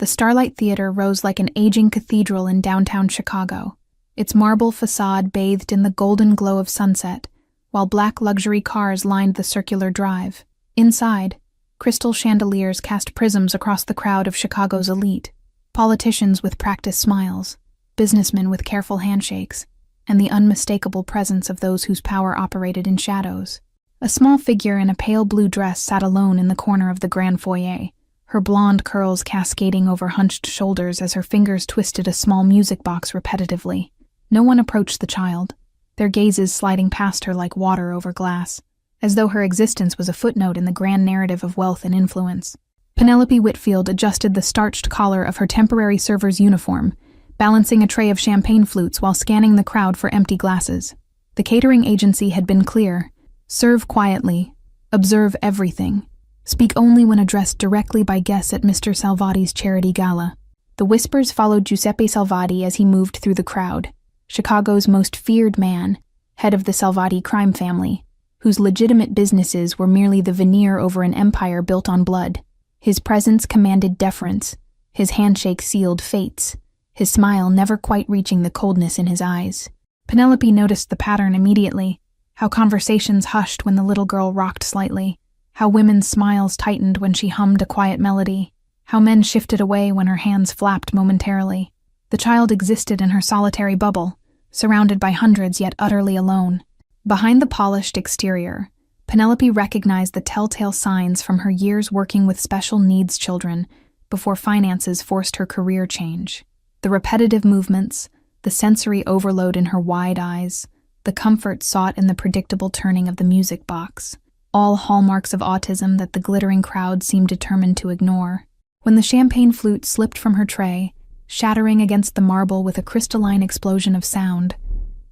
The Starlight Theater rose like an aging cathedral in downtown Chicago, its marble facade bathed in the golden glow of sunset, while black luxury cars lined the circular drive. Inside, crystal chandeliers cast prisms across the crowd of Chicago's elite, politicians with practiced smiles, businessmen with careful handshakes, and the unmistakable presence of those whose power operated in shadows. A small figure in a pale blue dress sat alone in the corner of the grand foyer, her blonde curls cascading over hunched shoulders as her fingers twisted a small music box repetitively. No one approached the child, their gazes sliding past her like water over glass, as though her existence was a footnote in the grand narrative of wealth and influence. Penelope Whitfield adjusted the starched collar of her temporary server's uniform, balancing a tray of champagne flutes while scanning the crowd for empty glasses. The catering agency had been clear: serve quietly, observe everything, speak only when addressed directly by guests at Mr. Salvati's charity gala. The whispers followed Giuseppe Salvati as he moved through the crowd, Chicago's most feared man, head of the Salvati crime family, whose legitimate businesses were merely the veneer over an empire built on blood. His presence commanded deference, his handshake sealed fates, his smile never quite reaching the coldness in his eyes. Penelope noticed the pattern immediately, how conversations hushed when the little girl rocked slightly, how women's smiles tightened when she hummed a quiet melody, how men shifted away when her hands flapped momentarily. The child existed in her solitary bubble, surrounded by hundreds yet utterly alone. Behind the polished exterior, Penelope recognized the telltale signs from her years working with special needs children before finances forced her career change. The repetitive movements, the sensory overload in her wide eyes, the comfort sought in the predictable turning of the music box, all hallmarks of autism that the glittering crowd seemed determined to ignore. When the champagne flute slipped from her tray, shattering against the marble with a crystalline explosion of sound,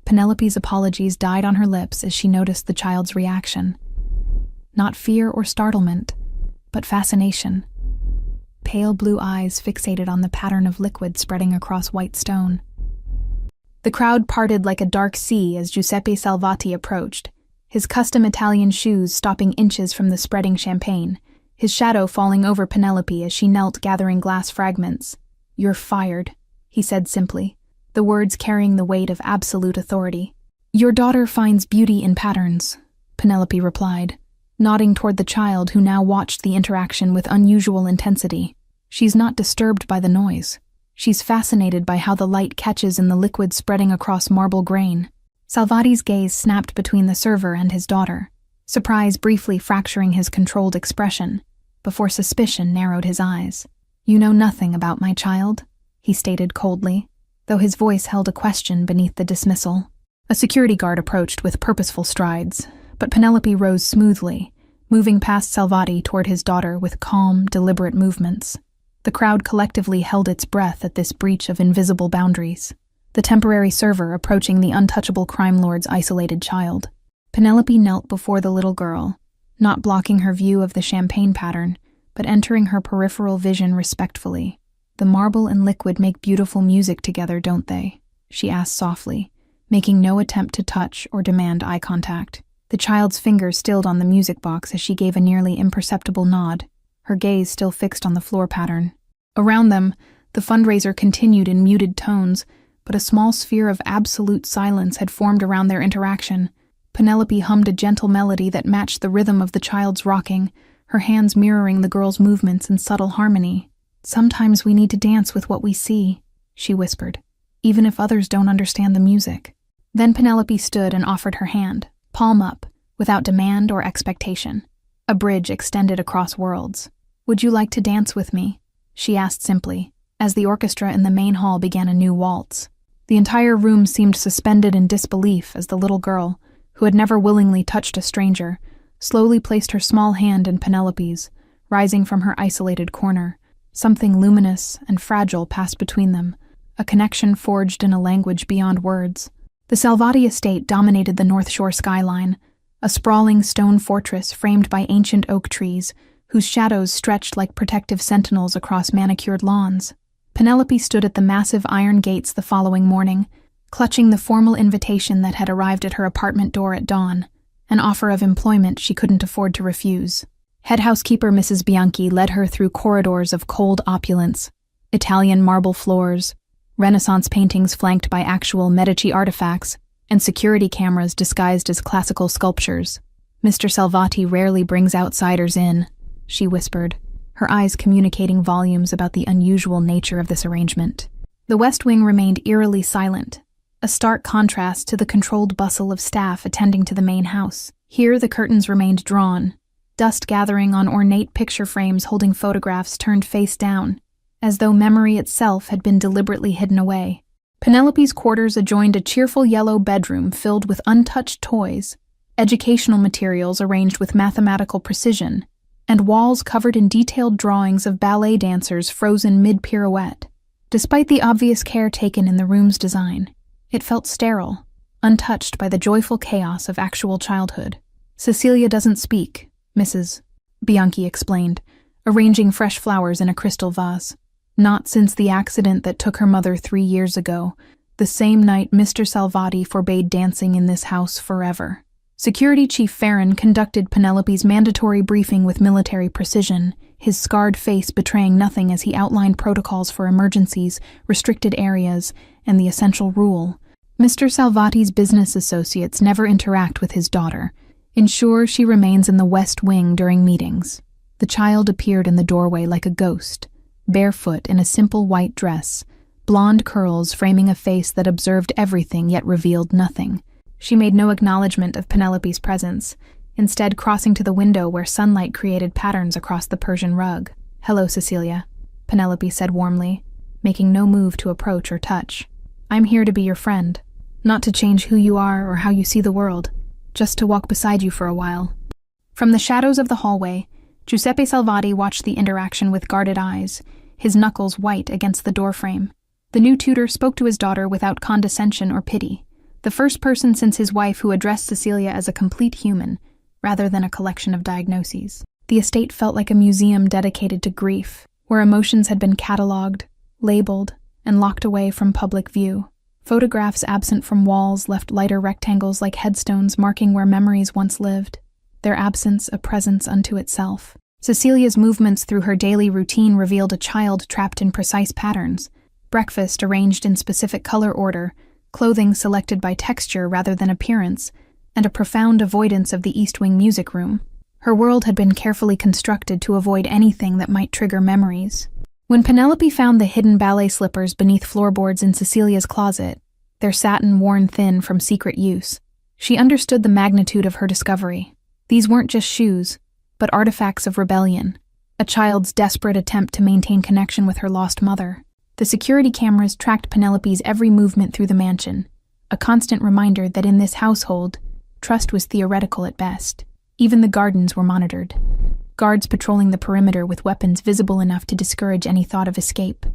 Penelope's apologies died on her lips as she noticed the child's reaction. Not fear or startlement, but fascination. Pale blue eyes fixated on the pattern of liquid spreading across white stone. The crowd parted like a dark sea as Giuseppe Salvati approached, his custom Italian shoes stopping inches from the spreading champagne, his shadow falling over Penelope as she knelt gathering glass fragments. "You're fired," he said simply, the words carrying the weight of absolute authority. "Your daughter finds beauty in patterns," Penelope replied, nodding toward the child who now watched the interaction with unusual intensity. "She's not disturbed by the noise. She's fascinated by how the light catches in the liquid spreading across marble grain." Salvati's gaze snapped between the server and his daughter, surprise briefly fracturing his controlled expression, before suspicion narrowed his eyes. "You know nothing about my child," he stated coldly, though his voice held a question beneath the dismissal. A security guard approached with purposeful strides, but Penelope rose smoothly, moving past Salvati toward his daughter with calm, deliberate movements. The crowd collectively held its breath at this breach of invisible boundaries, the temporary server approaching the untouchable crime lord's isolated child. Penelope knelt before the little girl, not blocking her view of the champagne pattern, but entering her peripheral vision respectfully. "The marble and liquid make beautiful music together, don't they?" she asked softly, making no attempt to touch or demand eye contact. The child's fingers stilled on the music box as she gave a nearly imperceptible nod, her gaze still fixed on the floor pattern. Around them, the fundraiser continued in muted tones, but a small sphere of absolute silence had formed around their interaction. Penelope hummed a gentle melody that matched the rhythm of the child's rocking, her hands mirroring the girl's movements in subtle harmony. "Sometimes we need to dance with what we see," she whispered, "even if others don't understand the music." Then Penelope stood and offered her hand, palm up, without demand or expectation. A bridge extended across worlds. "Would you like to dance with me?" she asked simply, as the orchestra in the main hall began a new waltz. The entire room seemed suspended in disbelief as the little girl, who had never willingly touched a stranger, slowly placed her small hand in Penelope's, rising from her isolated corner. Something luminous and fragile passed between them, a connection forged in a language beyond words. The Salvati estate dominated the North Shore skyline, a sprawling stone fortress framed by ancient oak trees, whose shadows stretched like protective sentinels across manicured lawns. Penelope stood at the massive iron gates the following morning, clutching the formal invitation that had arrived at her apartment door at dawn, an offer of employment she couldn't afford to refuse. Head housekeeper Mrs. Bianchi led her through corridors of cold opulence, Italian marble floors, Renaissance paintings flanked by actual Medici artifacts, and security cameras disguised as classical sculptures. "Mr. Salvati rarely brings outsiders in," she whispered, her eyes communicating volumes about the unusual nature of this arrangement. The West Wing remained eerily silent, a stark contrast to the controlled bustle of staff attending to the main house. Here the curtains remained drawn, dust gathering on ornate picture frames holding photographs turned face down, as though memory itself had been deliberately hidden away. Penelope's quarters adjoined a cheerful yellow bedroom filled with untouched toys, educational materials arranged with mathematical precision, and walls covered in detailed drawings of ballet dancers frozen mid-pirouette. Despite the obvious care taken in the room's design, it felt sterile, untouched by the joyful chaos of actual childhood. "Cecilia doesn't speak, Mrs. Bianchi explained, arranging fresh flowers in a crystal vase. "Not since the accident that took her mother 3 years ago, the same night Mr. Salvati forbade dancing in this house forever." Security Chief Farron conducted Penelope's mandatory briefing with military precision, his scarred face betraying nothing as he outlined protocols for emergencies, restricted areas, and the essential rule. "Mr. Salvati's business associates never interact with his daughter. Ensure she remains in the West Wing during meetings." The child appeared in the doorway like a ghost, barefoot in a simple white dress, blonde curls framing a face that observed everything yet revealed nothing. She made no acknowledgement of Penelope's presence, instead crossing to the window where sunlight created patterns across the Persian rug. "Hello, Cecilia," Penelope said warmly, making no move to approach or touch. "I'm here to be your friend, not to change who you are or how you see the world, just to walk beside you for a while." From the shadows of the hallway, Giuseppe Salvati watched the interaction with guarded eyes, his knuckles white against the doorframe. The new tutor spoke to his daughter without condescension or pity, the first person since his wife who addressed Cecilia as a complete human, rather than a collection of diagnoses. The estate felt like a museum dedicated to grief, where emotions had been catalogued, labeled, and locked away from public view. Photographs absent from walls left lighter rectangles like headstones marking where memories once lived, their absence a presence unto itself. Cecilia's movements through her daily routine revealed a child trapped in precise patterns, breakfast arranged in specific color order, clothing selected by texture rather than appearance, and a profound avoidance of the East Wing music room. Her world had been carefully constructed to avoid anything that might trigger memories. When Penelope found the hidden ballet slippers beneath floorboards in Cecilia's closet, their satin worn thin from secret use, she understood the magnitude of her discovery. These weren't just shoes, but artifacts of rebellion, a child's desperate attempt to maintain connection with her lost mother. The security cameras tracked Penelope's every movement through the mansion, a constant reminder that in this household, trust was theoretical at best. Even the gardens were monitored, guards patrolling the perimeter with weapons visible enough to discourage any thought of escape.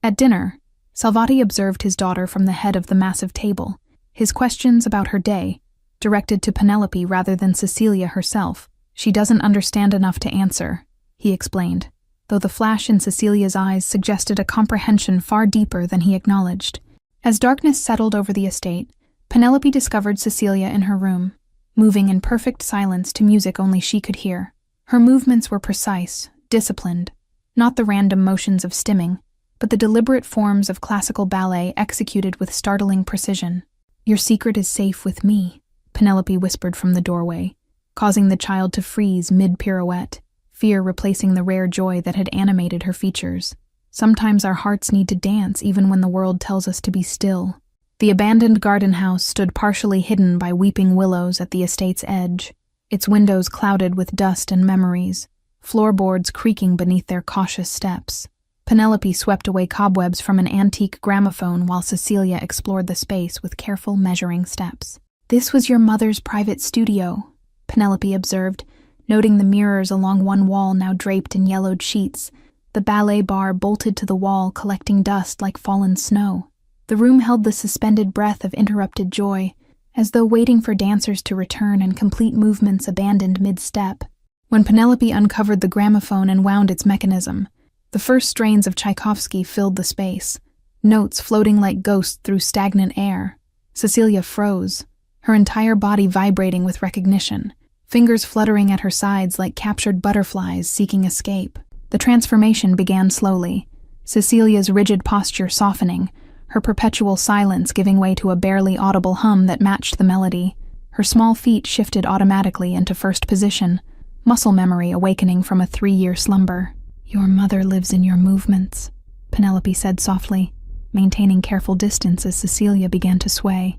At dinner, Salvati observed his daughter from the head of the massive table, his questions about her day directed to Penelope rather than Cecilia herself. "She doesn't understand enough to answer," he explained, though the flash in Cecilia's eyes suggested a comprehension far deeper than he acknowledged. As darkness settled over the estate, Penelope discovered Cecilia in her room, moving in perfect silence to music only she could hear. Her movements were precise, disciplined, not the random motions of stimming, but the deliberate forms of classical ballet executed with startling precision. "Your secret is safe with me," Penelope whispered from the doorway, causing the child to freeze mid-pirouette, fear replacing the rare joy that had animated her features. "Sometimes our hearts need to dance even when the world tells us to be still." The abandoned garden house stood partially hidden by weeping willows at the estate's edge, its windows clouded with dust and memories, floorboards creaking beneath their cautious steps. Penelope swept away cobwebs from an antique gramophone while Cecilia explored the space with careful measuring steps. "This was your mother's private studio," Penelope observed, noting the mirrors along one wall now draped in yellowed sheets, the ballet bar bolted to the wall collecting dust like fallen snow. The room held the suspended breath of interrupted joy, as though waiting for dancers to return and complete movements abandoned mid-step. When Penelope uncovered the gramophone and wound its mechanism, the first strains of Tchaikovsky filled the space, notes floating like ghosts through stagnant air. Cecilia froze, her entire body vibrating with recognition, fingers fluttering at her sides like captured butterflies seeking escape. The transformation began slowly, Cecilia's rigid posture softening, her perpetual silence giving way to a barely audible hum that matched the melody. Her small feet shifted automatically into first position, muscle memory awakening from a 3-year slumber. "Your mother lives in your movements," Penelope said softly, maintaining careful distance as Cecilia began to sway.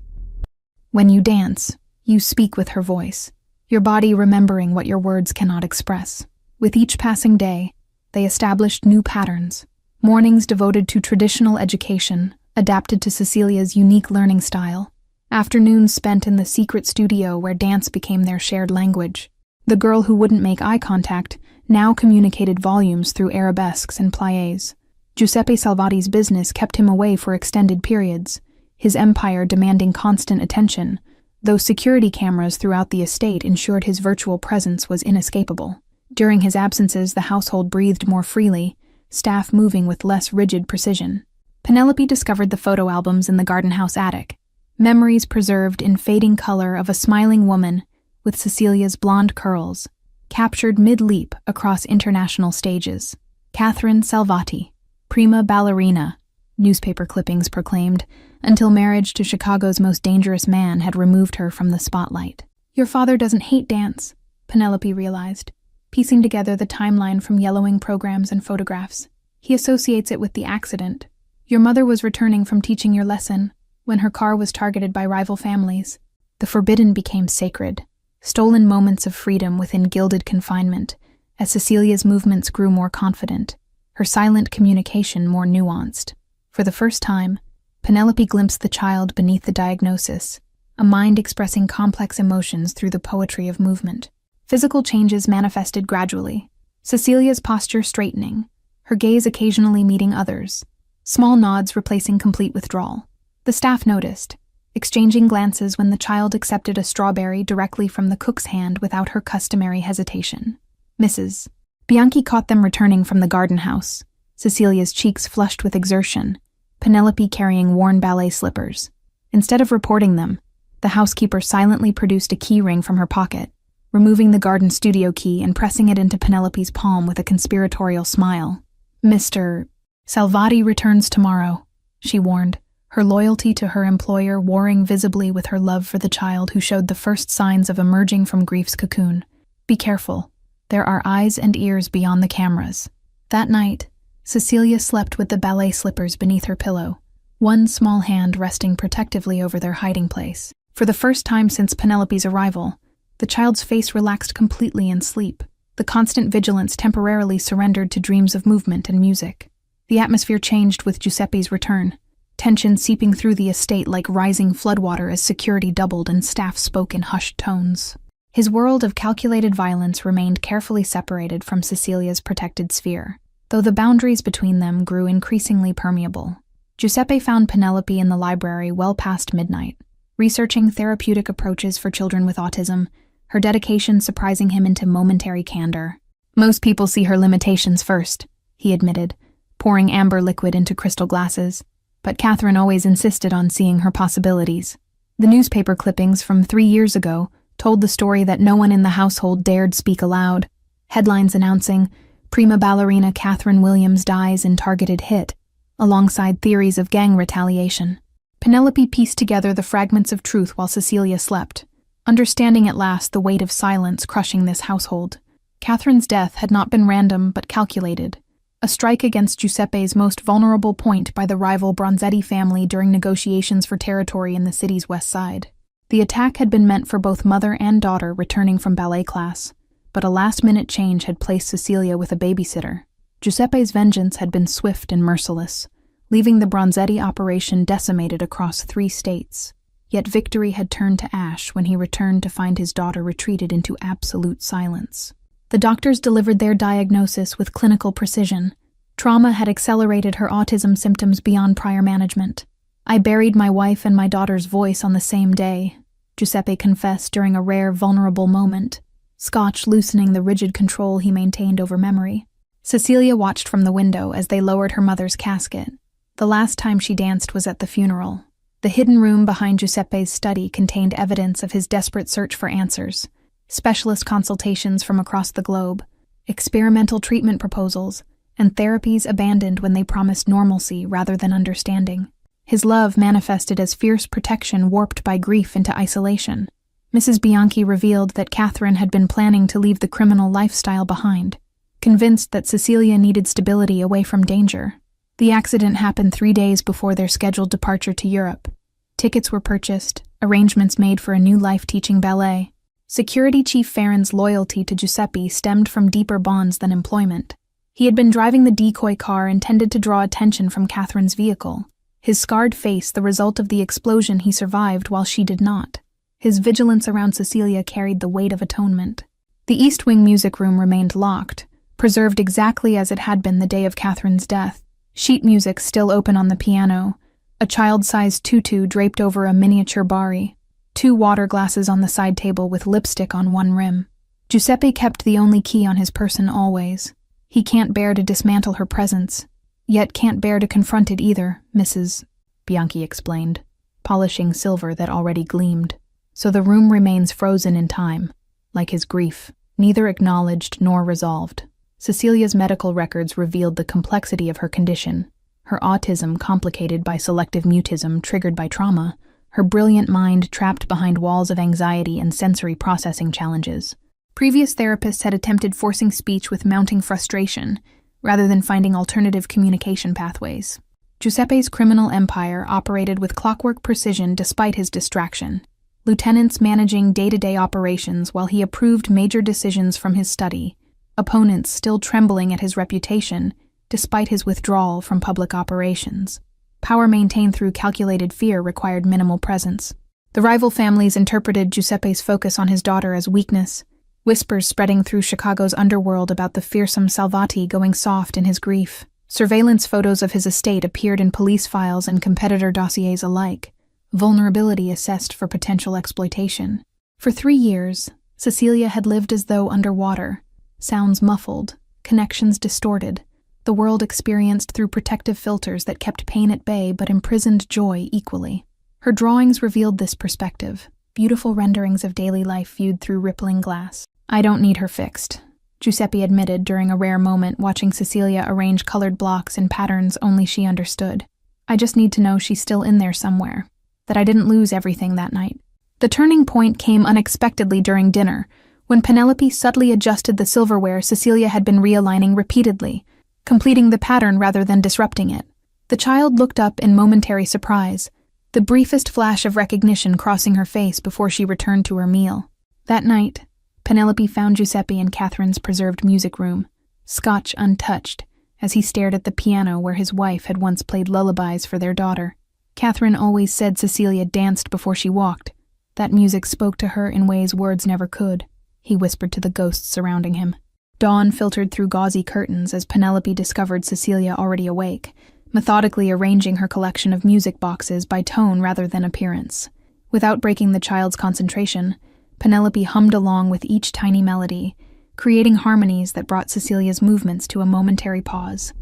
"When you dance, you speak with her voice, your body remembering what your words cannot express." With each passing day, they established new patterns. Mornings devoted to traditional education, adapted to Cecilia's unique learning style. Afternoons spent in the secret studio where dance became their shared language. The girl who wouldn't make eye contact now communicated volumes through arabesques and pliés. Giuseppe Salvati's business kept him away for extended periods, his empire demanding constant attention, though security cameras throughout the estate ensured his virtual presence was inescapable. During his absences, the household breathed more freely, staff moving with less rigid precision. Penelope discovered the photo albums in the garden house attic, memories preserved in fading color of a smiling woman with Cecilia's blonde curls, captured mid-leap across international stages. Catherine Salvati, prima ballerina, newspaper clippings proclaimed, until marriage to Chicago's most dangerous man had removed her from the spotlight. "Your father doesn't hate dance," Penelope realized, piecing together the timeline from yellowing programs and photographs. "He associates it with the accident. Your mother was returning from teaching your lesson when her car was targeted by rival families. The forbidden became sacred, stolen moments of freedom within gilded confinement, as Cecilia's movements grew more confident, her silent communication more nuanced. For the first time, Penelope glimpsed the child beneath the diagnosis, a mind expressing complex emotions through the poetry of movement. Physical changes manifested gradually, Cecilia's posture straightening, her gaze occasionally meeting others, small nods replacing complete withdrawal. The staff noticed, exchanging glances when the child accepted a strawberry directly from the cook's hand without her customary hesitation. Mrs. Bianchi caught them returning from the garden house, Cecilia's cheeks flushed with exertion, Penelope carrying worn ballet slippers. Instead of reporting them, the housekeeper silently produced a key ring from her pocket, removing the garden studio key and pressing it into Penelope's palm with a conspiratorial smile. "Mr. Salvati returns tomorrow," she warned, her loyalty to her employer warring visibly with her love for the child who showed the first signs of emerging from grief's cocoon. "Be careful. There are eyes and ears beyond the cameras." That night, Cecilia slept with the ballet slippers beneath her pillow, one small hand resting protectively over their hiding place. For the first time since Penelope's arrival, the child's face relaxed completely in sleep. The constant vigilance temporarily surrendered to dreams of movement and music. The atmosphere changed with Giuseppe's return, tension seeping through the estate like rising floodwater as security doubled and staff spoke in hushed tones. His world of calculated violence remained carefully separated from Cecilia's protected sphere, though the boundaries between them grew increasingly permeable. Giuseppe found Penelope in the library well past midnight, researching therapeutic approaches for children with autism, her dedication surprising him into momentary candor. "Most people see her limitations first," he admitted, pouring amber liquid into crystal glasses, but Catherine always insisted on seeing her possibilities. The newspaper clippings from 3 years ago told the story that no one in the household dared speak aloud. Headlines announcing, "Prima ballerina Catherine Williams dies in targeted hit," alongside theories of gang retaliation. Penelope pieced together the fragments of truth while Cecilia slept, understanding at last the weight of silence crushing this household. Catherine's death had not been random but calculated, a strike against Giuseppe's most vulnerable point by the rival Bronzetti family during negotiations for territory in the city's west side. The attack had been meant for both mother and daughter returning from ballet class, but a last-minute change had placed Cecilia with a babysitter. Giuseppe's vengeance had been swift and merciless, leaving the Bronzetti operation decimated across 3 states. Yet victory had turned to ash when he returned to find his daughter retreated into absolute silence. The doctors delivered their diagnosis with clinical precision. Trauma had accelerated her autism symptoms beyond prior management. "I buried my wife and my daughter's voice on the same day," Giuseppe confessed during a rare, vulnerable moment, scotch loosening the rigid control he maintained over memory. Cecilia watched from the window as they lowered her mother's casket. The last time she danced was at the funeral. The hidden room behind Giuseppe's study contained evidence of his desperate search for answers, specialist consultations from across the globe, experimental treatment proposals, and therapies abandoned when they promised normalcy rather than understanding. His love manifested as fierce protection warped by grief into isolation. Mrs. Bianchi revealed that Catherine had been planning to leave the criminal lifestyle behind, convinced that Cecilia needed stability away from danger. The accident happened 3 days before their scheduled departure to Europe. Tickets were purchased, arrangements made for a new life teaching ballet. Security Chief Farron's loyalty to Giuseppe stemmed from deeper bonds than employment. He had been driving the decoy car intended to draw attention from Catherine's vehicle, his scarred face the result of the explosion he survived while she did not. His vigilance around Cecilia carried the weight of atonement. The East Wing music room remained locked, preserved exactly as it had been the day of Catherine's death. Sheet music still open on the piano, a child-sized tutu draped over a miniature Bari, 2 water glasses on the side table with lipstick on one rim. Giuseppe kept the only key on his person always. He can't bear to dismantle her presence, yet can't bear to confront it either, Mrs. Bianchi explained, polishing silver that already gleamed. So the room remains frozen in time, like his grief, neither acknowledged nor resolved. Cecilia's medical records revealed the complexity of her condition, her autism complicated by selective mutism triggered by trauma, her brilliant mind trapped behind walls of anxiety and sensory processing challenges. Previous therapists had attempted forcing speech with mounting frustration, rather than finding alternative communication pathways. Giuseppe's criminal empire operated with clockwork precision despite his distraction, lieutenants managing day-to-day operations while he approved major decisions from his study, opponents still trembling at his reputation despite his withdrawal from public operations. Power maintained through calculated fear required minimal presence. The rival families interpreted Giuseppe's focus on his daughter as weakness, whispers spreading through Chicago's underworld about the fearsome Salvati going soft in his grief. Surveillance photos of his estate appeared in police files and competitor dossiers alike, vulnerability assessed for potential exploitation. For 3 years, Cecilia had lived as though underwater, sounds muffled, connections distorted, the world experienced through protective filters that kept pain at bay but imprisoned joy equally. Her drawings revealed this perspective, beautiful renderings of daily life viewed through rippling glass. "I don't need her fixed," Giuseppe admitted during a rare moment watching Cecilia arrange colored blocks in patterns only she understood. "I just need to know she's still in there somewhere, that I didn't lose everything that night." The turning point came unexpectedly during dinner, when Penelope subtly adjusted the silverware Cecilia had been realigning repeatedly, completing the pattern rather than disrupting it. The child looked up in momentary surprise, the briefest flash of recognition crossing her face before she returned to her meal. That night, Penelope found Giuseppe in Catherine's preserved music room, scotch untouched, as he stared at the piano where his wife had once played lullabies for their daughter. Catherine always said Cecilia danced before she walked. That music spoke to her in ways words never could, he whispered to the ghosts surrounding him. Dawn filtered through gauzy curtains as Penelope discovered Cecilia already awake, methodically arranging her collection of music boxes by tone rather than appearance. Without breaking the child's concentration, Penelope hummed along with each tiny melody, creating harmonies that brought Cecilia's movements to a momentary pause.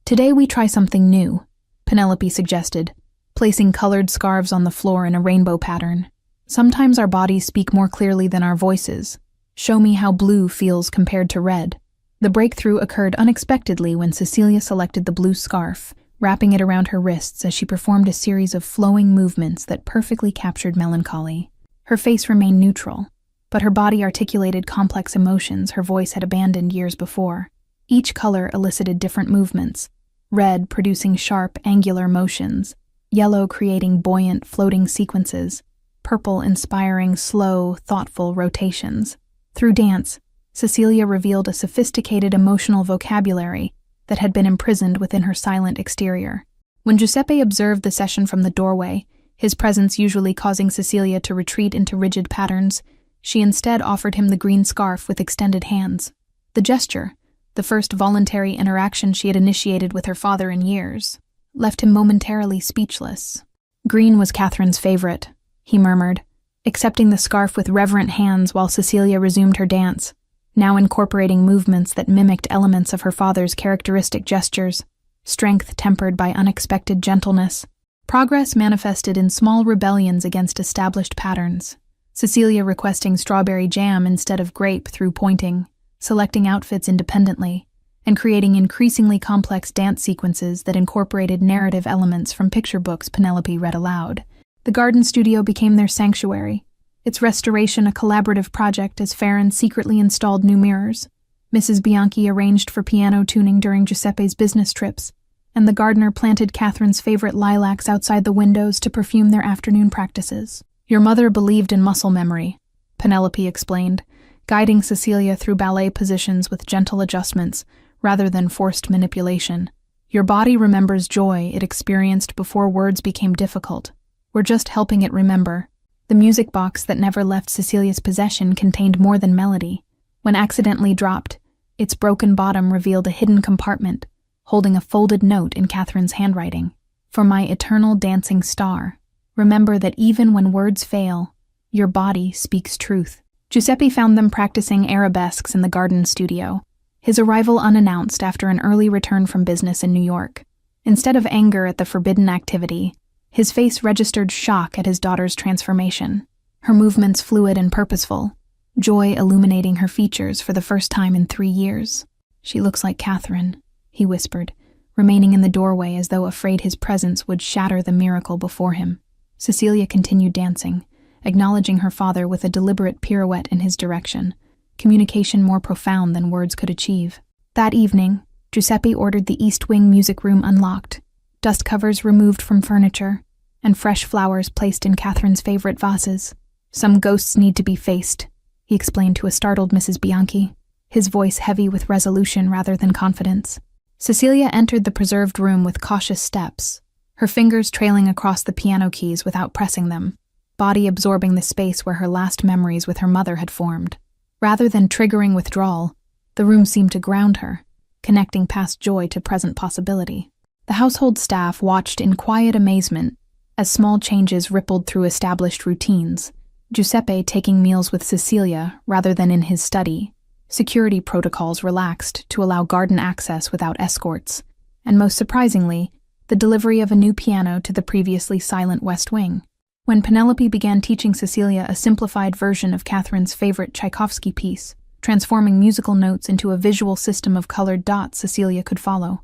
"Today we try something new," Penelope suggested, placing colored scarves on the floor in a rainbow pattern. "Sometimes our bodies speak more clearly than our voices. Show me how blue feels compared to red." The breakthrough occurred unexpectedly when Cecilia selected the blue scarf, wrapping it around her wrists as she performed a series of flowing movements that perfectly captured melancholy. Her face remained neutral, but her body articulated complex emotions her voice had abandoned years before. Each color elicited different movements, red producing sharp, angular motions, yellow creating buoyant, floating sequences, purple inspiring slow, thoughtful rotations. Through dance, Cecilia revealed a sophisticated emotional vocabulary that had been imprisoned within her silent exterior. When Giuseppe observed the session from the doorway, his presence usually causing Cecilia to retreat into rigid patterns, she instead offered him the green scarf with extended hands. The gesture, the first voluntary interaction she had initiated with her father in years, left him momentarily speechless. "Green was Catherine's favorite," he murmured, accepting the scarf with reverent hands while Cecilia resumed her dance, now incorporating movements that mimicked elements of her father's characteristic gestures, strength tempered by unexpected gentleness. Progress manifested in small rebellions against established patterns, Cecilia requesting strawberry jam instead of grape through pointing, selecting outfits independently, and creating increasingly complex dance sequences that incorporated narrative elements from picture books Penelope read aloud. The garden studio became their sanctuary, its restoration a collaborative project as Farron secretly installed new mirrors. Mrs. Bianchi arranged for piano tuning during Giuseppe's business trips, and the gardener planted Catherine's favorite lilacs outside the windows to perfume their afternoon practices. "Your mother believed in muscle memory," Penelope explained, guiding Cecilia through ballet positions with gentle adjustments rather than forced manipulation. "Your body remembers joy it experienced before words became difficult. We're just helping it remember." The music box that never left Cecilia's possession contained more than melody. When accidentally dropped, its broken bottom revealed a hidden compartment, holding a folded note in Catherine's handwriting. "For my eternal dancing star, remember that even when words fail, your body speaks truth." Giuseppe found them practicing arabesques in the garden studio, his arrival unannounced after an early return from business in New York. Instead of anger at the forbidden activity, his face registered shock at his daughter's transformation, her movements fluid and purposeful, joy illuminating her features for the first time in 3 years. "She looks like Catherine," he whispered, remaining in the doorway as though afraid his presence would shatter the miracle before him. Cecilia continued dancing, acknowledging her father with a deliberate pirouette in his direction, communication more profound than words could achieve. That evening, Giuseppe ordered the East Wing music room unlocked, dust covers removed from furniture, and fresh flowers placed in Catherine's favorite vases. "Some ghosts need to be faced," he explained to a startled Mrs. Bianchi, his voice heavy with resolution rather than confidence. Cecilia entered the preserved room with cautious steps, her fingers trailing across the piano keys without pressing them, body absorbing the space where her last memories with her mother had formed. Rather than triggering withdrawal, the room seemed to ground her, connecting past joy to present possibility. The household staff watched in quiet amazement as small changes rippled through established routines, Giuseppe taking meals with Cecilia rather than in his study, security protocols relaxed to allow garden access without escorts, and most surprisingly, the delivery of a new piano to the previously silent West Wing. When Penelope began teaching Cecilia a simplified version of Catherine's favorite Tchaikovsky piece, transforming musical notes into a visual system of colored dots Cecilia could follow,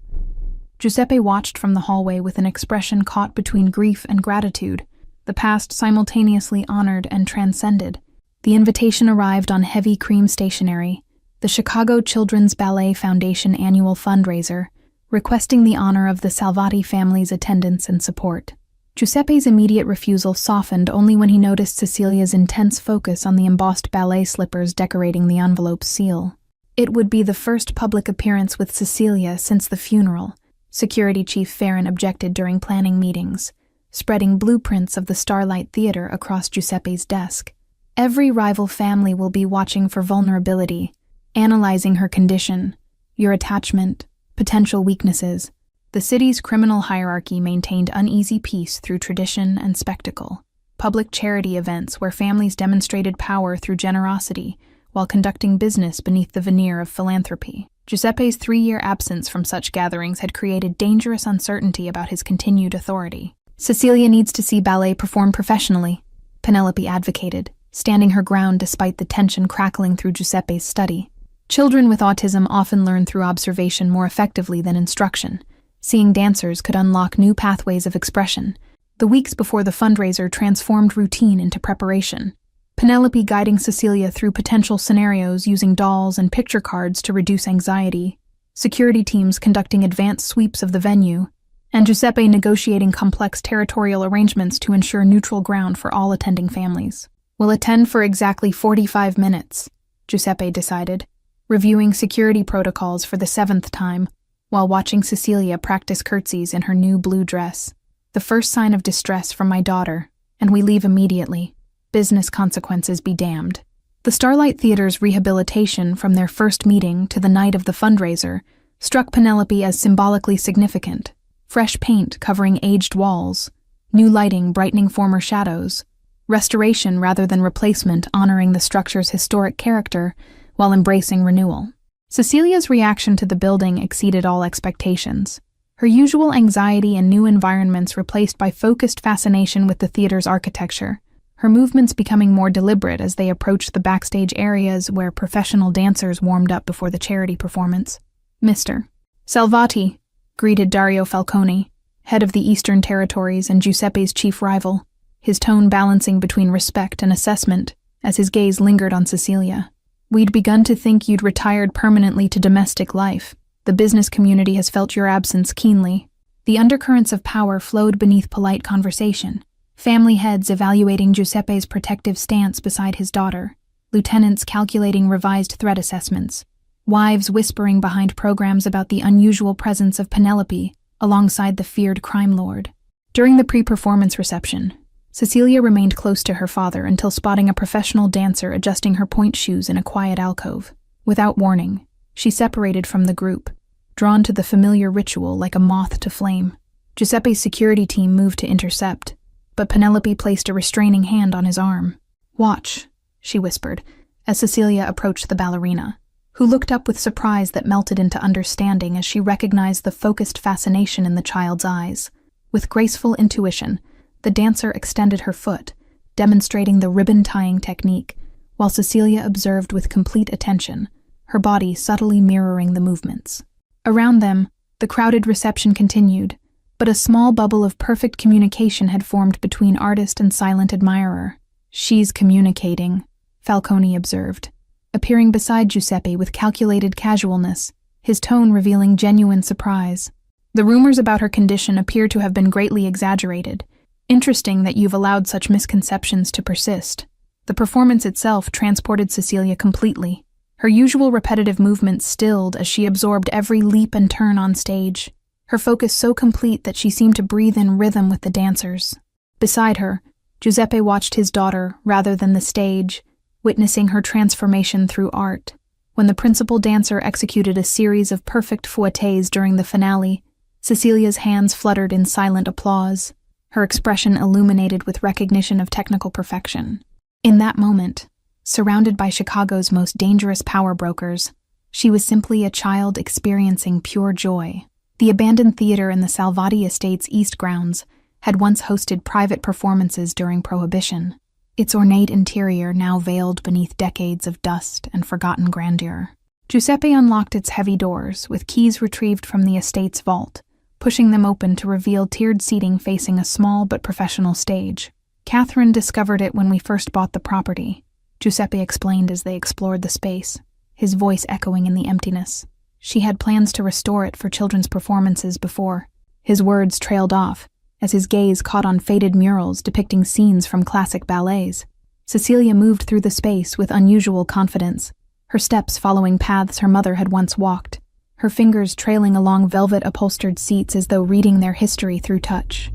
Giuseppe watched from the hallway with an expression caught between grief and gratitude, the past simultaneously honored and transcended. The invitation arrived on heavy cream stationery, the Chicago Children's Ballet Foundation annual fundraiser, requesting the honor of the Salvati family's attendance and support. Giuseppe's immediate refusal softened only when he noticed Cecilia's intense focus on the embossed ballet slippers decorating the envelope's seal. It would be the first public appearance with Cecilia since the funeral, Security Chief Farron objected during planning meetings, spreading blueprints of the Starlight Theater across Giuseppe's desk. "Every rival family will be watching for vulnerability, analyzing her condition, your attachment, potential weaknesses." The city's criminal hierarchy maintained uneasy peace through tradition and spectacle. Public charity events where families demonstrated power through generosity while conducting business beneath the veneer of philanthropy. Giuseppe's 3-year absence from such gatherings had created dangerous uncertainty about his continued authority. "Cecilia needs to see ballet performed professionally," Penelope advocated, standing her ground despite the tension crackling through Giuseppe's study. Children with autism often learn through observation more effectively than instruction. Seeing dancers could unlock new pathways of expression. The weeks before the fundraiser transformed routine into preparation. Penelope guiding Cecilia through potential scenarios using dolls and picture cards to reduce anxiety, security teams conducting advanced sweeps of the venue, and Giuseppe negotiating complex territorial arrangements to ensure neutral ground for all attending families. "We'll attend for exactly 45 minutes, Giuseppe decided, reviewing security protocols for the 7th time, while watching Cecilia practice curtsies in her new blue dress. "The first sign of distress from my daughter, and we leave immediately. Business consequences be damned." The Starlight Theater's rehabilitation from their first meeting to the night of the fundraiser struck Penelope as symbolically significant. Fresh paint covering aged walls, new lighting brightening former shadows, restoration rather than replacement honoring the structure's historic character while embracing renewal. Cecilia's reaction to the building exceeded all expectations. Her usual anxiety in new environments replaced by focused fascination with the theater's architecture, her movements becoming more deliberate as they approached the backstage areas where professional dancers warmed up before the charity performance. Mr. Salvati, greeted Dario Falcone, head of the Eastern Territories and Giuseppe's chief rival, his tone balancing between respect and assessment as his gaze lingered on Cecilia. We'd begun to think you'd retired permanently to domestic life. The business community has felt your absence keenly. The undercurrents of power flowed beneath polite conversation. Family heads evaluating Giuseppe's protective stance beside his daughter, lieutenants calculating revised threat assessments, wives whispering behind programs about the unusual presence of Penelope alongside the feared crime lord. During the pre-performance reception, Cecilia remained close to her father until spotting a professional dancer adjusting her pointe shoes in a quiet alcove. Without warning, she separated from the group, drawn to the familiar ritual like a moth to flame. Giuseppe's security team moved to intercept, but Penelope placed a restraining hand on his arm. "Watch," she whispered, as Cecilia approached the ballerina, who looked up with surprise that melted into understanding as she recognized the focused fascination in the child's eyes. With graceful intuition, the dancer extended her foot, demonstrating the ribbon-tying technique, while Cecilia observed with complete attention, her body subtly mirroring the movements. Around them, the crowded reception continued, but a small bubble of perfect communication had formed between artist and silent admirer. "She's communicating," Falcone observed, appearing beside Giuseppe with calculated casualness, his tone revealing genuine surprise. "The rumors about her condition appear to have been greatly exaggerated. Interesting that you've allowed such misconceptions to persist." The performance itself transported Cecilia completely. Her usual repetitive movements stilled as she absorbed every leap and turn on stage, her focus so complete that she seemed to breathe in rhythm with the dancers. Beside her, Giuseppe watched his daughter rather than the stage, witnessing her transformation through art. When the principal dancer executed a series of perfect fouettes during the finale, Cecilia's hands fluttered in silent applause, her expression illuminated with recognition of technical perfection. In that moment, surrounded by Chicago's most dangerous power brokers, she was simply a child experiencing pure joy. The abandoned theater in the Salvati Estate's East grounds had once hosted private performances during Prohibition, its ornate interior now veiled beneath decades of dust and forgotten grandeur. Giuseppe unlocked its heavy doors, with keys retrieved from the estate's vault, pushing them open to reveal tiered seating facing a small but professional stage. "Catherine discovered it when we first bought the property," Giuseppe explained as they explored the space, his voice echoing in the emptiness. "She had plans to restore it for children's performances before." His words trailed off, as his gaze caught on faded murals depicting scenes from classic ballets. Cecilia moved through the space with unusual confidence, her steps following paths her mother had once walked, her fingers trailing along velvet-upholstered seats as though reading their history through touch.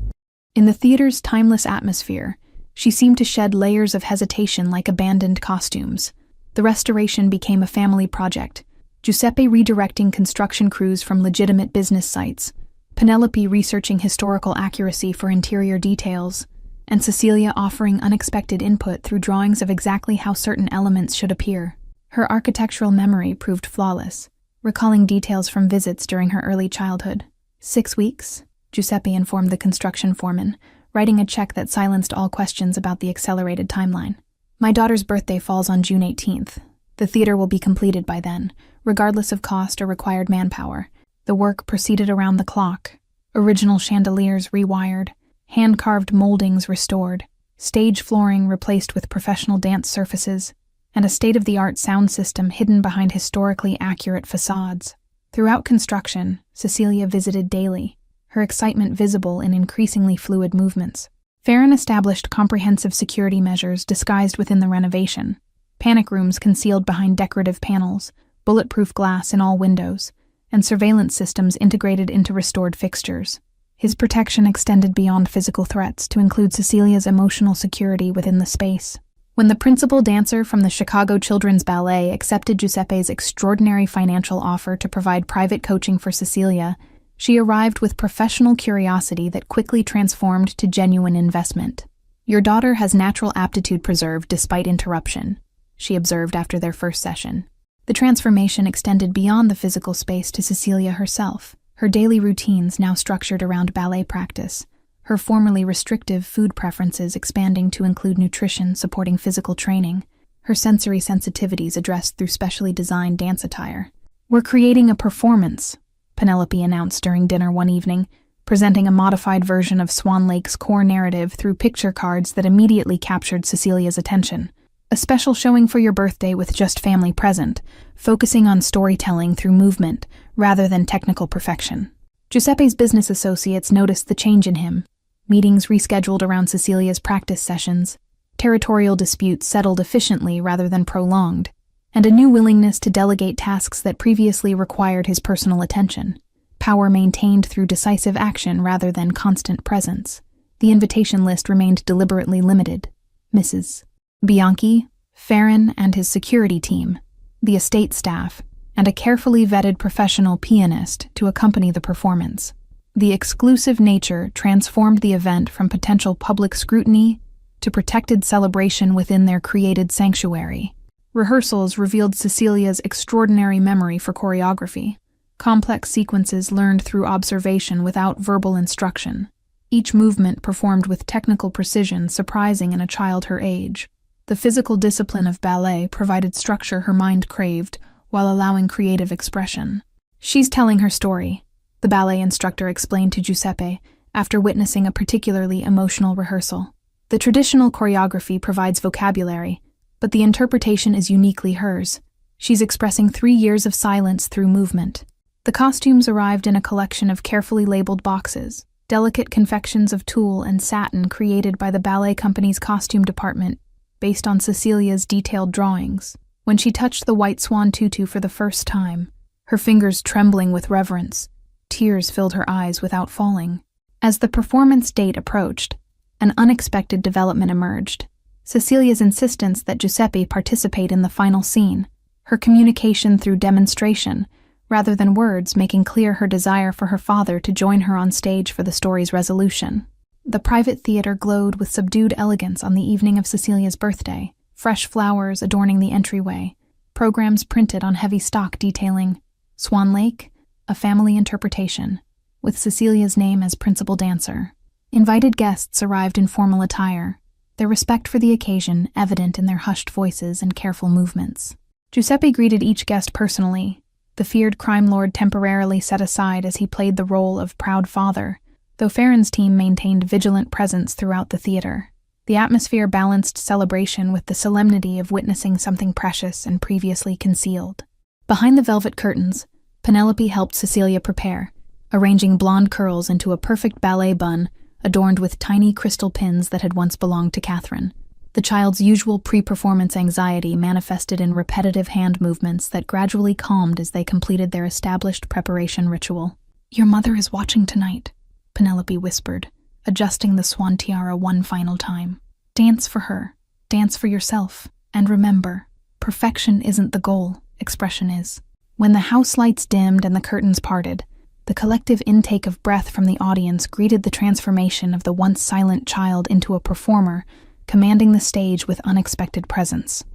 In the theater's timeless atmosphere, she seemed to shed layers of hesitation like abandoned costumes. The restoration became a family project, Giuseppe redirecting construction crews from legitimate business sites, Penelope researching historical accuracy for interior details, and Cecilia offering unexpected input through drawings of exactly how certain elements should appear. Her architectural memory proved flawless, recalling details from visits during her early childhood. 6 weeks, Giuseppe informed the construction foreman, writing a check that silenced all questions about the accelerated timeline. "My daughter's birthday falls on June 18th. The theater will be completed by then, regardless of cost or required manpower." The work proceeded around the clock. Original chandeliers rewired, hand-carved moldings restored, stage flooring replaced with professional dance surfaces, and a state-of-the-art sound system hidden behind historically accurate facades. Throughout construction, Cecilia visited daily, her excitement visible in increasingly fluid movements. Farron established comprehensive security measures disguised within the renovation, panic rooms concealed behind decorative panels, bulletproof glass in all windows, and surveillance systems integrated into restored fixtures. His protection extended beyond physical threats to include Cecilia's emotional security within the space. When the principal dancer from the Chicago Children's Ballet accepted Giuseppe's extraordinary financial offer to provide private coaching for Cecilia, she arrived with professional curiosity that quickly transformed to genuine investment. "Your daughter has natural aptitude preserved despite interruption," she observed after their first session. The transformation extended beyond the physical space to Cecilia herself, her daily routines now structured around ballet practice, her formerly restrictive food preferences expanding to include nutrition supporting physical training, her sensory sensitivities addressed through specially designed dance attire. "We're creating a performance," Penelope announced during dinner one evening, presenting a modified version of Swan Lake's core narrative through picture cards that immediately captured Cecilia's attention. "A special showing for your birthday with just family present, focusing on storytelling through movement rather than technical perfection." Giuseppe's business associates noticed the change in him. Meetings rescheduled around Cecilia's practice sessions, territorial disputes settled efficiently rather than prolonged, and a new willingness to delegate tasks that previously required his personal attention. Power maintained through decisive action rather than constant presence. The invitation list remained deliberately limited. Mrs. Bianchi, Farron and his security team, the estate staff, and a carefully vetted professional pianist to accompany the performance. The exclusive nature transformed the event from potential public scrutiny to protected celebration within their created sanctuary. Rehearsals revealed Cecilia's extraordinary memory for choreography, complex sequences learned through observation without verbal instruction. Each movement performed with technical precision surprising in a child her age. The physical discipline of ballet provided structure her mind craved while allowing creative expression. "She's telling her story," the ballet instructor explained to Giuseppe after witnessing a particularly emotional rehearsal. "The traditional choreography provides vocabulary, but the interpretation is uniquely hers. She's expressing 3 years of silence through movement." The costumes arrived in a collection of carefully labeled boxes, delicate confections of tulle and satin created by the ballet company's costume department based on Cecilia's detailed drawings. When she touched the white swan tutu for the first time, her fingers trembling with reverence, tears filled her eyes without falling. As the performance date approached, an unexpected development emerged. Cecilia's insistence that Giuseppe participate in the final scene, her communication through demonstration, rather than words, making clear her desire for her father to join her on stage for the story's resolution. The private theater glowed with subdued elegance on the evening of Cecilia's birthday, fresh flowers adorning the entryway, programs printed on heavy stock detailing Swan Lake, a family interpretation, with Cecilia's name as principal dancer. Invited guests arrived in formal attire, their respect for the occasion evident in their hushed voices and careful movements. Giuseppe greeted each guest personally, the feared crime lord temporarily set aside as he played the role of proud father, though Farron's team maintained vigilant presence throughout the theater. The atmosphere balanced celebration with the solemnity of witnessing something precious and previously concealed. Behind the velvet curtains, Penelope helped Cecilia prepare, arranging blonde curls into a perfect ballet bun adorned with tiny crystal pins that had once belonged to Catherine. The child's usual pre-performance anxiety manifested in repetitive hand movements that gradually calmed as they completed their established preparation ritual. "Your mother is watching tonight," Penelope whispered, adjusting the swan tiara one final time. "Dance for her, dance for yourself, and remember, perfection isn't the goal, expression is." When the house lights dimmed and the curtains parted, the collective intake of breath from the audience greeted the transformation of the once silent child into a performer, commanding the stage with unexpected presence.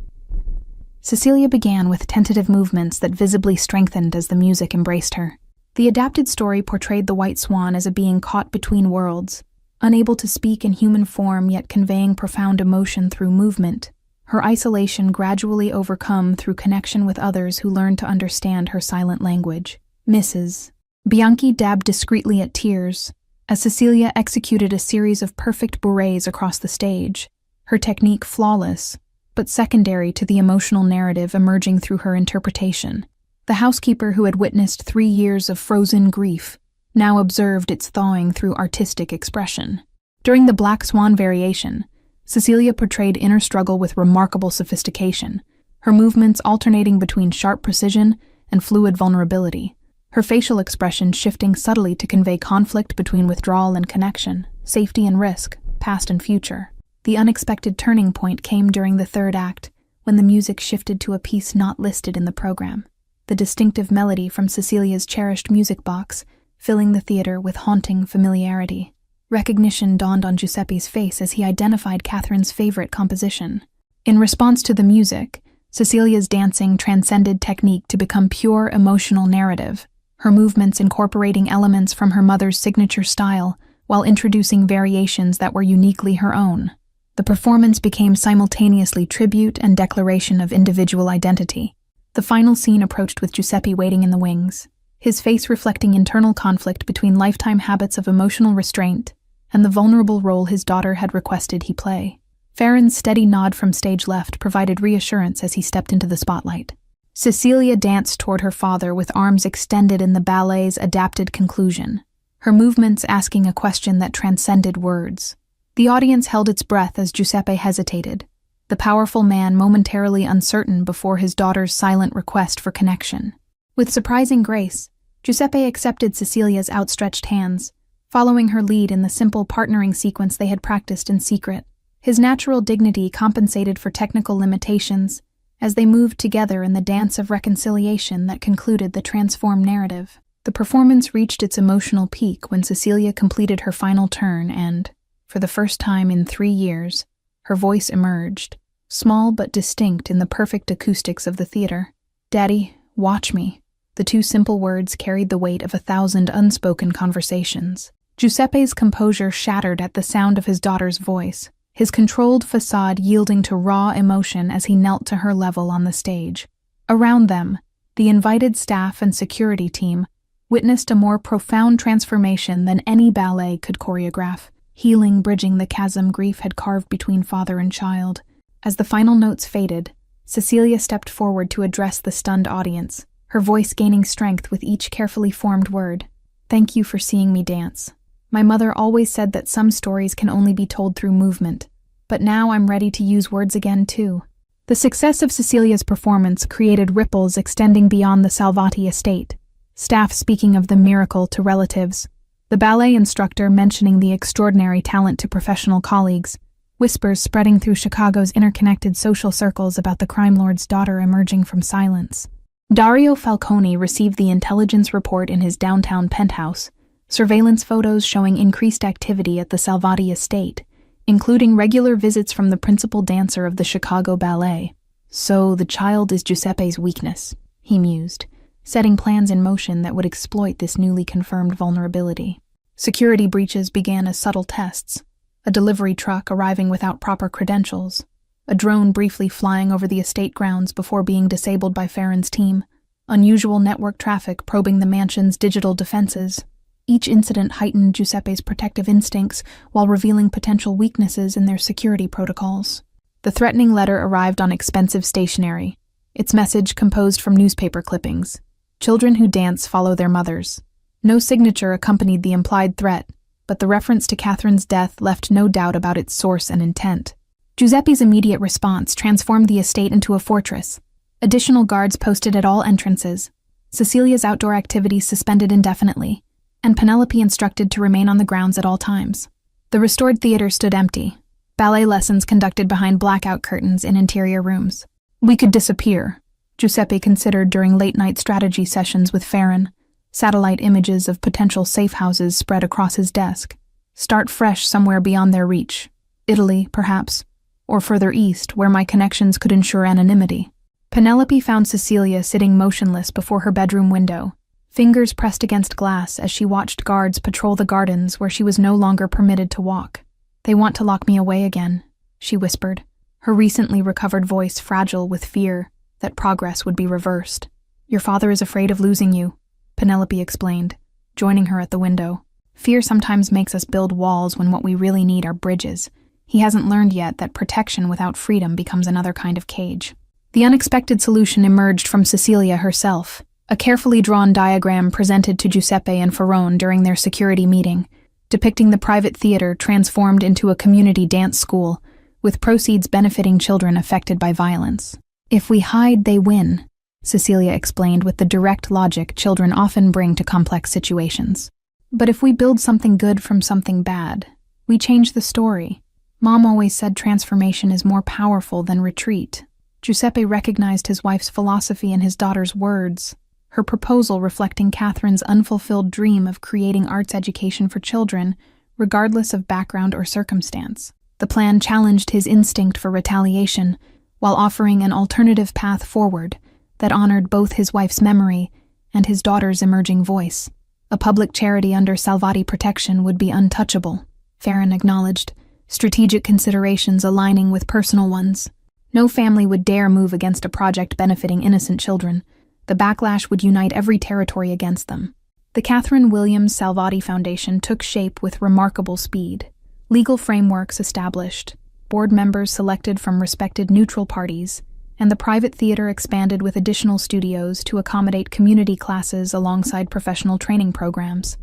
Cecilia began with tentative movements that visibly strengthened as the music embraced her. The adapted story portrayed the white swan as a being caught between worlds, unable to speak in human form yet conveying profound emotion through movement, her isolation gradually overcome through connection with others who learned to understand her silent language. Mrs. Bianchi dabbed discreetly at tears as Cecilia executed a series of perfect bourrées across the stage, her technique flawless, but secondary to the emotional narrative emerging through her interpretation. The housekeeper who had witnessed 3 years of frozen grief now observed its thawing through artistic expression. During the Black Swan variation, Cecilia portrayed inner struggle with remarkable sophistication, her movements alternating between sharp precision and fluid vulnerability, her facial expression shifting subtly to convey conflict between withdrawal and connection, safety and risk, past and future. The unexpected turning point came during the third act, when the music shifted to a piece not listed in the program, the distinctive melody from Cecilia's cherished music box, filling the theater with haunting familiarity. Recognition dawned on Giuseppe's face as he identified Catherine's favorite composition. In response to the music, Cecilia's dancing transcended technique to become pure emotional narrative, her movements incorporating elements from her mother's signature style while introducing variations that were uniquely her own. The performance became simultaneously tribute and declaration of individual identity. The final scene approached with Giuseppe waiting in the wings, his face reflecting internal conflict between lifetime habits of emotional restraint and the vulnerable role his daughter had requested he play. Farron's steady nod from stage left provided reassurance as he stepped into the spotlight. Cecilia danced toward her father with arms extended in the ballet's adapted conclusion, her movements asking a question that transcended words. The audience held its breath as Giuseppe hesitated, the powerful man momentarily uncertain before his daughter's silent request for connection. With surprising grace, Giuseppe accepted Cecilia's outstretched hands, following her lead in the simple partnering sequence they had practiced in secret. His natural dignity compensated for technical limitations as they moved together in the dance of reconciliation that concluded the transformed narrative. The performance reached its emotional peak when Cecilia completed her final turn and, for the first time in 3 years, her voice emerged, small but distinct in the perfect acoustics of the theater. "Daddy, watch me." The 2 simple words carried the weight of 1,000 unspoken conversations. Giuseppe's composure shattered at the sound of his daughter's voice, his controlled facade yielding to raw emotion as he knelt to her level on the stage. Around them, the invited staff and security team witnessed a more profound transformation than any ballet could choreograph, healing bridging the chasm grief had carved between father and child. As the final notes faded, Cecilia stepped forward to address the stunned audience, her voice gaining strength with each carefully formed word. "Thank you for seeing me dance. My mother always said that some stories can only be told through movement, but now I'm ready to use words again too." The success of Cecilia's performance created ripples extending beyond the Salvati estate, staff speaking of the miracle to relatives, the ballet instructor mentioning the extraordinary talent to professional colleagues, whispers spreading through Chicago's interconnected social circles about the crime lord's daughter emerging from silence. Dario Falcone received the intelligence report in his downtown penthouse, surveillance photos showing increased activity at the Salvati estate, including regular visits from the principal dancer of the Chicago Ballet. "So the child is Giuseppe's weakness," he mused, setting plans in motion that would exploit this newly confirmed vulnerability. Security breaches began as subtle tests, a delivery truck arriving without proper credentials, a drone briefly flying over the estate grounds before being disabled by Farron's team, unusual network traffic probing the mansion's digital defenses. Each incident heightened Giuseppe's protective instincts while revealing potential weaknesses in their security protocols. The threatening letter arrived on expensive stationery, its message composed from newspaper clippings. "Children who dance follow their mothers." No signature accompanied the implied threat, but the reference to Catherine's death left no doubt about its source and intent. Giuseppe's immediate response transformed the estate into a fortress. Additional guards posted at all entrances, Cecilia's outdoor activities suspended indefinitely, and Penelope instructed to remain on the grounds at all times. The restored theater stood empty, ballet lessons conducted behind blackout curtains in interior rooms. "We could disappear," Giuseppe considered during late-night strategy sessions with Farron, satellite images of potential safe houses spread across his desk. "Start fresh somewhere beyond their reach. Italy, perhaps, or further east, where my connections could ensure anonymity." Penelope found Cecilia sitting motionless before her bedroom window, fingers pressed against glass as she watched guards patrol the gardens where she was no longer permitted to walk. "They want to lock me away again," she whispered, her recently recovered voice fragile with fear that progress would be reversed. "Your father is afraid of losing you," Penelope explained, joining her at the window. "Fear sometimes makes us build walls when what we really need are bridges. He hasn't learned yet that protection without freedom becomes another kind of cage." The unexpected solution emerged from Cecilia herself, a carefully drawn diagram presented to Giuseppe and Ferrone during their security meeting, depicting the private theater transformed into a community dance school, with proceeds benefiting children affected by violence. "If we hide, they win," Cecilia explained with the direct logic children often bring to complex situations. "But if we build something good from something bad, we change the story. Mom always said transformation is more powerful than retreat." Giuseppe recognized his wife's philosophy in his daughter's words, her proposal reflecting Catherine's unfulfilled dream of creating arts education for children, regardless of background or circumstance. The plan challenged his instinct for retaliation, while offering an alternative path forward that honored both his wife's memory and his daughter's emerging voice. A public charity under Salvati protection would be untouchable, Farron acknowledged, strategic considerations aligning with personal ones. No family would dare move against a project benefiting innocent children. The backlash would unite every territory against them. The Catherine Williams Salvati Foundation took shape with remarkable speed. Legal frameworks established, board members selected from respected neutral parties, and the private theater expanded with additional studios to accommodate community classes alongside professional training programs.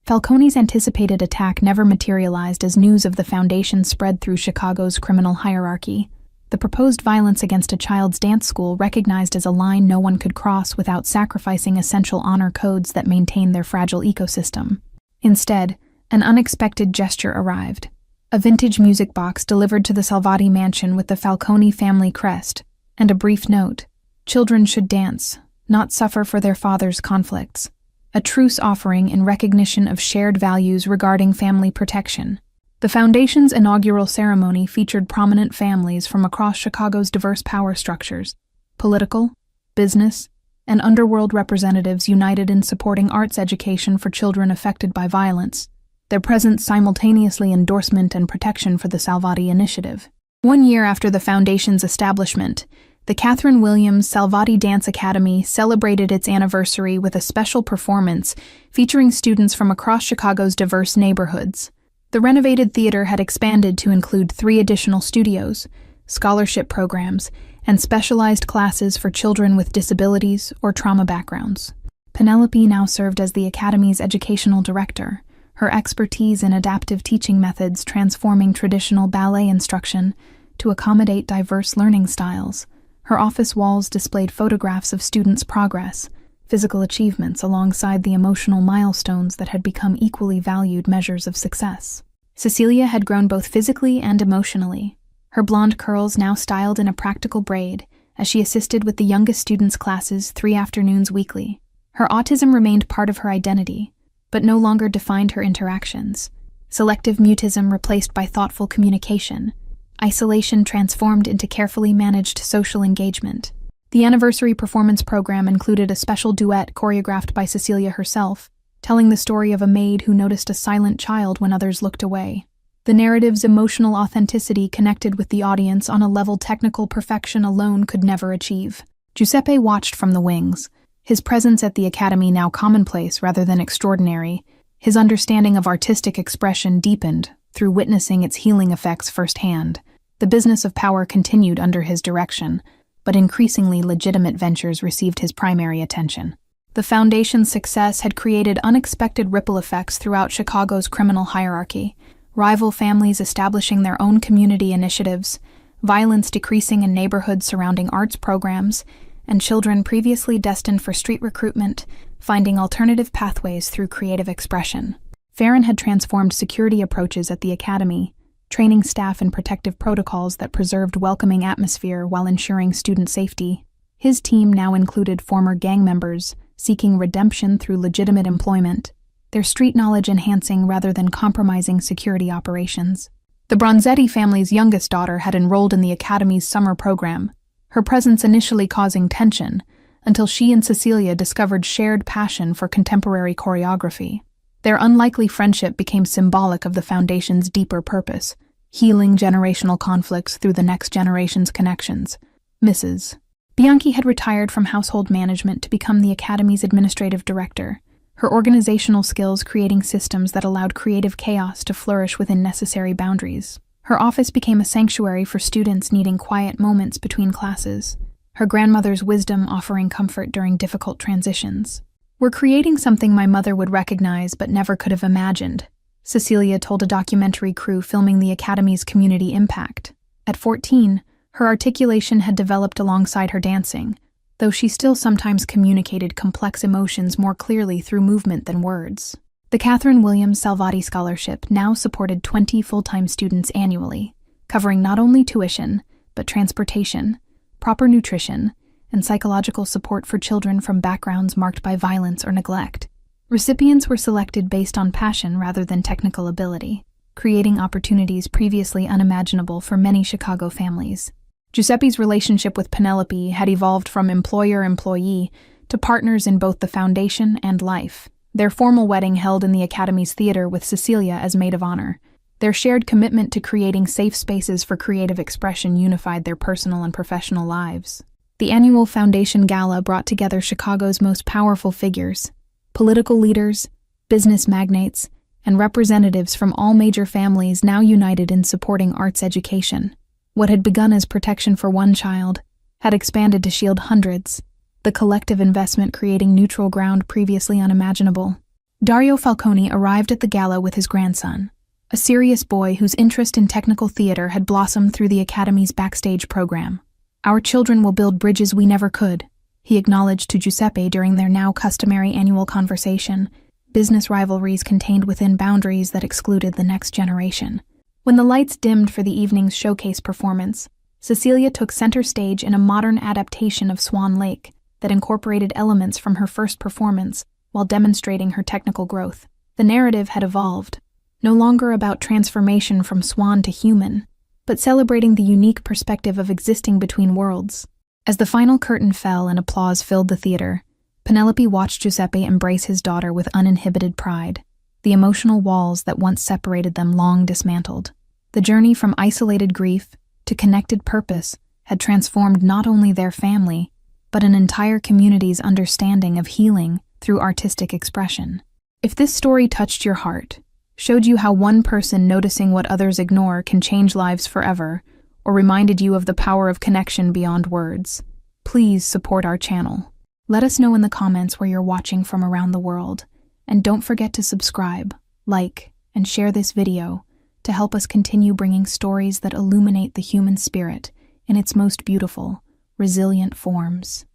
Falcone's anticipated attack never materialized as news of the foundation spread through Chicago's criminal hierarchy. The proposed violence against a child's dance school recognized as a line no one could cross without sacrificing essential honor codes that maintain their fragile ecosystem. Instead, an unexpected gesture arrived. A vintage music box delivered to the Salvati mansion with the Falcone family crest, and a brief note: "Children should dance, not suffer for their father's conflicts." A truce offering in recognition of shared values regarding family protection. The foundation's inaugural ceremony featured prominent families from across Chicago's diverse power structures, political, business, and underworld representatives united in supporting arts education for children affected by violence, their presence simultaneously endorsement and protection for the Salvati initiative. 1 year after the foundation's establishment, the Catherine Williams Salvati Dance Academy celebrated its anniversary with a special performance featuring students from across Chicago's diverse neighborhoods. The renovated theater had expanded to include 3 additional studios, scholarship programs, and specialized classes for children with disabilities or trauma backgrounds. Penelope now served as the Academy's educational director, her expertise in adaptive teaching methods transforming traditional ballet instruction to accommodate diverse learning styles. Her office walls displayed photographs of students' progress, physical achievements alongside the emotional milestones that had become equally valued measures of success. Cecilia had grown both physically and emotionally, her blonde curls now styled in a practical braid as she assisted with the youngest students' classes 3 afternoons weekly. Her autism remained part of her identity, but no longer defined her interactions. Selective mutism replaced by thoughtful communication. Isolation transformed into carefully managed social engagement. The anniversary performance program included a special duet choreographed by Cecilia herself, telling the story of a maid who noticed a silent child when others looked away. The narrative's emotional authenticity connected with the audience on a level technical perfection alone could never achieve. Giuseppe watched from the wings, his presence at the Academy now commonplace rather than extraordinary. His understanding of artistic expression deepened through witnessing its healing effects firsthand. The business of power continued under his direction, but increasingly legitimate ventures received his primary attention. The foundation's success had created unexpected ripple effects throughout Chicago's criminal hierarchy, rival families establishing their own community initiatives, violence decreasing in neighborhoods surrounding arts programs, and children previously destined for street recruitment finding alternative pathways through creative expression. Farron had transformed security approaches at the Academy, training staff in protective protocols that preserved welcoming atmosphere while ensuring student safety. His team now included former gang members seeking redemption through legitimate employment, their street knowledge enhancing rather than compromising security operations. The Bronzetti family's youngest daughter had enrolled in the Academy's summer program, her presence initially causing tension, until she and Cecilia discovered shared passion for contemporary choreography. Their unlikely friendship became symbolic of the foundation's deeper purpose, healing generational conflicts through the next generation's connections. Mrs. Bianchi had retired from household management to become the Academy's administrative director, her organizational skills creating systems that allowed creative chaos to flourish within necessary boundaries. Her office became a sanctuary for students needing quiet moments between classes, her grandmother's wisdom offering comfort during difficult transitions. "We're creating something my mother would recognize but never could have imagined," Cecilia told a documentary crew filming the Academy's community impact. At 14, her articulation had developed alongside her dancing, though she still sometimes communicated complex emotions more clearly through movement than words. The Catherine Williams Salvati Scholarship now supported 20 full-time students annually, covering not only tuition, but transportation, proper nutrition, and psychological support for children from backgrounds marked by violence or neglect. Recipients were selected based on passion rather than technical ability, creating opportunities previously unimaginable for many Chicago families. Giuseppe's relationship with Penelope had evolved from employer-employee to partners in both the foundation and life. Their formal wedding held in the Academy's theater with Cecilia as maid of honor. Their shared commitment to creating safe spaces for creative expression unified their personal and professional lives. The annual Foundation Gala brought together Chicago's most powerful figures, political leaders, business magnates, and representatives from all major families now united in supporting arts education. What had begun as protection for one child had expanded to shield hundreds, the collective investment creating neutral ground previously unimaginable. Dario Falcone arrived at the gala with his grandson, a serious boy whose interest in technical theater had blossomed through the Academy's backstage program. "Our children will build bridges we never could," he acknowledged to Giuseppe during their now customary annual conversation, business rivalries contained within boundaries that excluded the next generation. When the lights dimmed for the evening's showcase performance, Cecilia took center stage in a modern adaptation of Swan Lake that incorporated elements from her first performance while demonstrating her technical growth. The narrative had evolved, no longer about transformation from swan to human, but celebrating the unique perspective of existing between worlds. As the final curtain fell and applause filled the theater, Penelope watched Giuseppe embrace his daughter with uninhibited pride, the emotional walls that once separated them long dismantled. The journey from isolated grief to connected purpose had transformed not only their family, but an entire community's understanding of healing through artistic expression. If this story touched your heart, showed you how one person noticing what others ignore can change lives forever, or reminded you of the power of connection beyond words, please support our channel. Let us know in the comments where you're watching from around the world, and don't forget to subscribe, like, and share this video to help us continue bringing stories that illuminate the human spirit in its most beautiful, resilient forms.